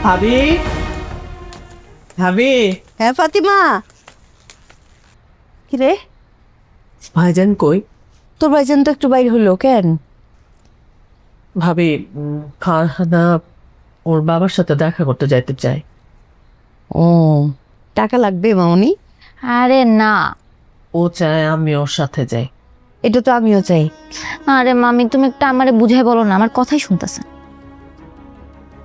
ভাবি ভাবি হ্যাঁ ফাতিমা, কিরে ভাইজান কই? তোর ভাইজান তো একটু বাইরে হলো কেন? ভাবি ফারহানা ওর বাবার সাথে দেখা করতে যাইতে চাই। ও, টাকা লাগবে মামনি? আরে না, ও চায় আমি ওর সাথে যাই। এটা তো আমিও চাই। আরে মামি তুমি একটা আমারে বুঝাই বলো না, আমার কথাই শুনতেছে।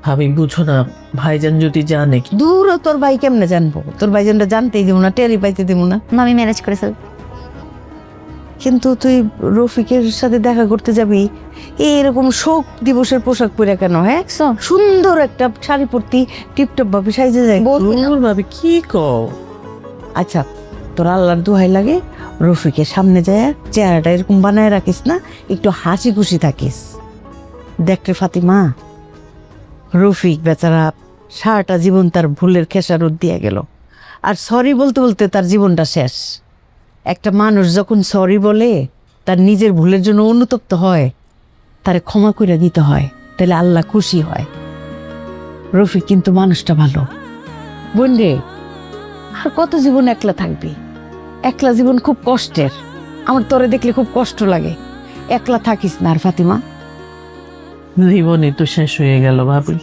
ভাবি বুঝো না, ভাইজান যদি জানে কি। দূর ও, তোর ভাই কেমনে জানবো? তোর ভাইজানটা জানতেই দিব না, টেরি পাইতে দিব না। মামি ম্যারেজ করেছে। কিন্তু তুই রফিকের সাথে দেখা করতে যাবি এরকম শোক দিবসের পোশাক পরে কেন? হ্যাঁ, সুন্দর একটা শাড়ি পরতি টিপটপ ভাবে সাইজে যায়। ভাবি কি কও? আচ্ছা, তোর আল্লাহর দোহাই লাগে, রফিকের সামনে যায় চেহারাটা এরকম বানায় রাখিস না, একটু হাসি খুশি থাকিস। দেখ রে ফাতিমা, রফিক বেচারা সারাটা জীবন তার ভুলের খেসারত দিয়ে গেল, আর সরি বলতে বলতে তার জীবনটা শেষ। একটা মানুষ যখন সরি বলে, তার নিজের ভুলের জন্য অনুতপ্ত হয়, তারে ক্ষমা করে দিতে হয়, তাহলে আল্লাহ খুশি হয়। রফিক কিন্তু মানুষটা ভালো। বোন রে, আর কত জীবন একলা থাকবি? একলা জীবন খুব কষ্টের। আমার তোরে দেখলে খুব কষ্ট লাগে। একলা থাকিস না আর ফাতিমা। জীবনই তো শেষ হয়ে গেল ভাবি,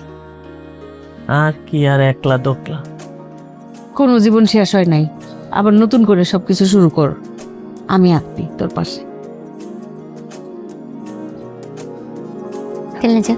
আর কি আর একলা দোকলা। কোনো জীবন শেষ হয় নাই, আবার নতুন করে সবকিছু শুরু কর। আমি আছি তোর পাশে। খেলে যা।